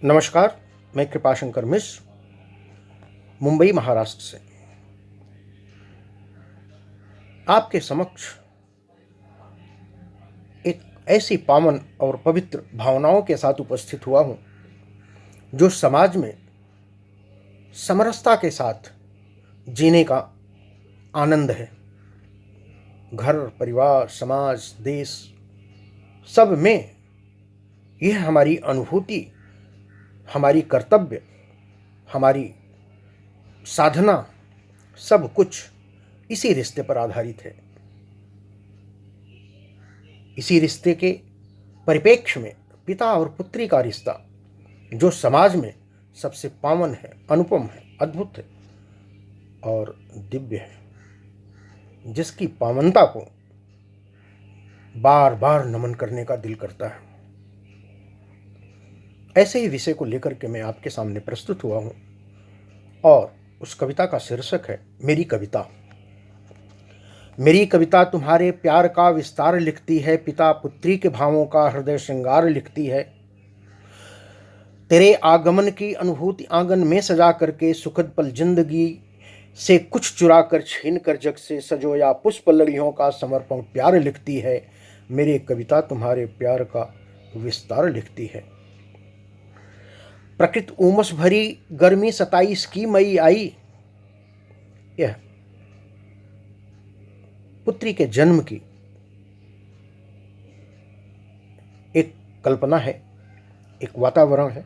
नमस्कार। मैं कृपाशंकर मिश्र मुंबई महाराष्ट्र से आपके समक्ष एक ऐसी पावन और पवित्र भावनाओं के साथ उपस्थित हुआ हूँ जो समाज में समरसता के साथ जीने का आनंद है। घर, परिवार, समाज, देश सब में यह हमारी अनुभूति, हमारी कर्तव्य, हमारी साधना, सब कुछ इसी रिश्ते पर आधारित है। इसी रिश्ते के परिप्रेक्ष्य में पिता और पुत्री का रिश्ता जो समाज में सबसे पावन है, अनुपम है, अद्भुत है और दिव्य है, जिसकी पावनता को बार बार नमन करने का दिल करता है। ऐसे ही विषय को लेकर के मैं आपके सामने प्रस्तुत हुआ हूँ और उस कविता का शीर्षक है मेरी कविता। मेरी कविता तुम्हारे प्यार का विस्तार लिखती है, पिता पुत्री के भावों का हृदय श्रृंगार लिखती है। तेरे आगमन की अनुभूति आंगन में सजा करके सुखद पल जिंदगी से कुछ चुरा कर छीन कर जग से सजोया पुष्प लड़ियों का समर्पण प्यार लिखती है। मेरी कविता तुम्हारे प्यार का विस्तार लिखती है। प्रकृति उमस भरी गर्मी 27 की मई आई। यह पुत्री के जन्म की एक कल्पना है, एक वातावरण है,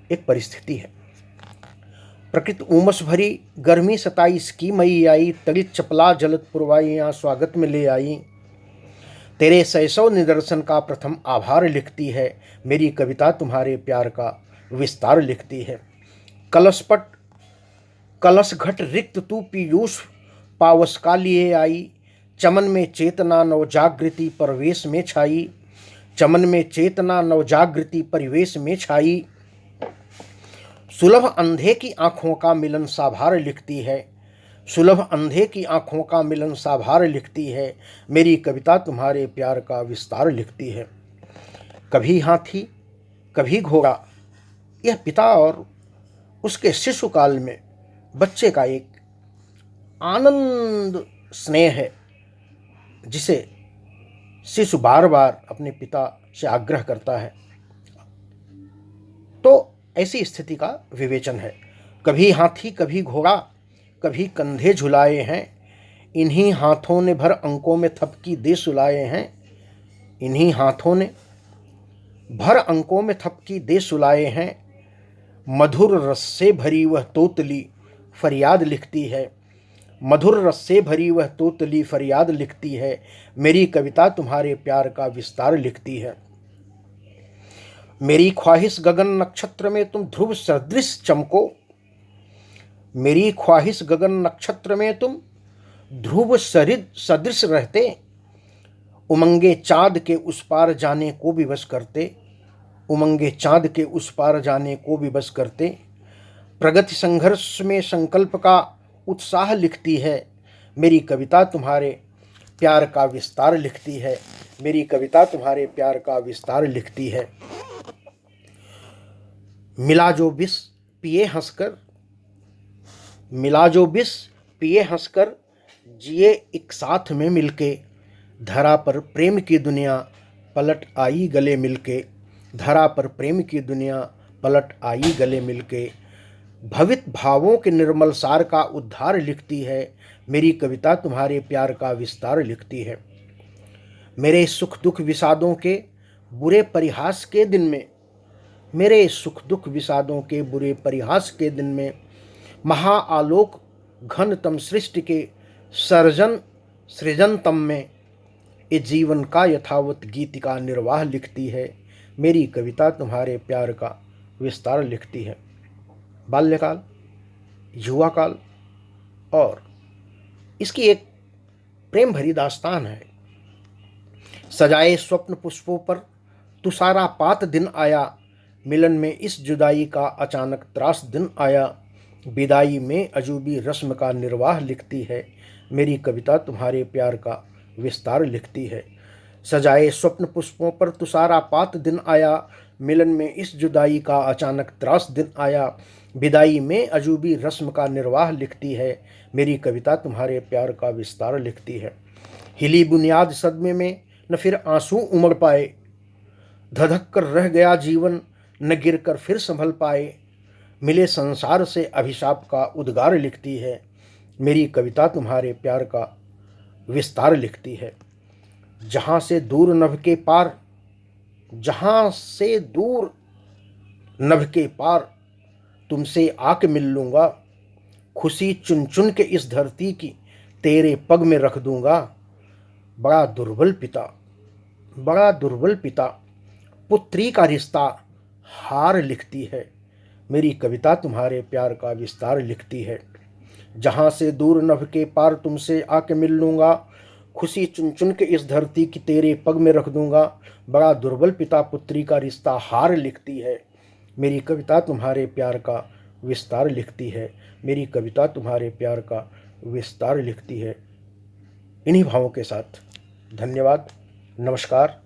एक परिस्थिति है। प्रकृति उमस भरी गर्मी 27 की मई आई, तड़ित चपला जलत पुरवाइयाँ स्वागत में ले आई। तेरे शैशव निदर्शन का प्रथम आभार लिखती है। मेरी कविता तुम्हारे प्यार का विस्तार लिखती है। कलशपट कलश घट रिक्त तू पीयूष पावस का लिए आई। चमन में चेतना नवजागृति परिवेश में छाई। चमन में चेतना नवजागृति परिवेश में छाई। सुलभ अंधे की आंखों का मिलन साभार लिखती है। सुलभ अंधे की आंखों का मिलन साभार लिखती है। मेरी कविता तुम्हारे प्यार का विस्तार लिखती है। कभी हाथी कभी घोड़ा, यह पिता और उसके शिशुकाल में बच्चे का एक आनंद स्नेह है, जिसे शिशु बार बार अपने पिता से आग्रह करता है। तो ऐसी स्थिति का विवेचन है। कभी हाथी कभी घोड़ा, कभी कंधे झुलाए हैं। इन्हीं हाथों ने भर अंकों में थपकी दे सुलाए हैं। इन्हीं हाथों ने भर अंकों में थपकी दे सुलाए हैं। मधुर रस से भरी वह तोतली फरियाद लिखती है। मधुर रस से भरी वह तोतली फरियाद लिखती है। मेरी कविता तुम्हारे प्यार का विस्तार लिखती है। मेरी ख्वाहिश गगन नक्षत्र में तुम ध्रुव सदृश चमको। मेरी ख्वाहिश गगन नक्षत्र में तुम ध्रुव सदृश रहते। उमंगे चाँद के उस पार जाने को भी बस करते। उमंगे चाँद के उस पार जाने को भी बस करते। प्रगति संघर्ष में संकल्प का उत्साह लिखती है। मेरी कविता तुम्हारे प्यार का विस्तार लिखती है। मेरी कविता तुम्हारे प्यार का विस्तार लिखती है। मिला जो विष पिए हंसकर, मिला जो विष पिए हंसकर, जिए एक साथ में मिलके। धरा पर प्रेम की दुनिया पलट आई गले मिलके। धरा पर प्रेम की दुनिया पलट आई गले मिलके। भवित भावों के निर्मल सार का उद्धार लिखती है। मेरी कविता तुम्हारे प्यार का विस्तार लिखती है। मेरे सुख दुख विषादों के बुरे परिहास के दिन में, मेरे सुख दुख विषादों के बुरे परिहास के दिन में, महाआलोक घनतम सृष्टि के सृजनतम में, ये जीवन का यथावत गीत का निर्वाह लिखती है। मेरी कविता तुम्हारे प्यार का विस्तार लिखती है। बाल्यकाल, युवा काल और इसकी एक प्रेम भरी दास्तान है। सजाए स्वप्न पुष्पों पर तुषारापात दिन आया। मिलन में इस जुदाई का अचानक त्रास दिन आया। विदाई में अजूबी रस्म का निर्वाह लिखती है। मेरी कविता तुम्हारे प्यार का विस्तार लिखती है। सजाए स्वप्न पुष्पों पर तुषारापात दिन आया। मिलन में इस जुदाई का अचानक त्रास दिन आया। विदाई में अजूबी रस्म का निर्वाह लिखती है, मेरी कविता तुम्हारे प्यार का विस्तार लिखती है। हिली बुनियाद सदमे में न फिर आंसू उमड़ पाए, धधक कर रह गया जीवन, न गिर कर फिर संभल पाए। मिले संसार से अभिशाप का उद्गार लिखती है, मेरी कविता तुम्हारे प्यार का विस्तार लिखती है। जहाँ से दूर नभ के पार, जहाँ से दूर नभ के पार, तुमसे आके मिल लूँगा। खुशी चुन चुन के इस धरती की तेरे पग में रख दूँगा। बड़ा दुर्बल पिता पुत्री का रिश्ता हार लिखती है, मेरी कविता तुम्हारे प्यार का विस्तार लिखती है। जहाँ से दूर नभ के पार, तुमसे आके मिल लूँगा। खुशी चुन चुन के इस धरती की तेरे पग में रख दूँगा। बड़ा दुर्बल पिता पुत्री का रिश्ता हार लिखती है, मेरी कविता तुम्हारे प्यार का विस्तार लिखती है, मेरी कविता तुम्हारे प्यार का विस्तार लिखती है। इन्हीं भावों के साथ धन्यवाद, नमस्कार।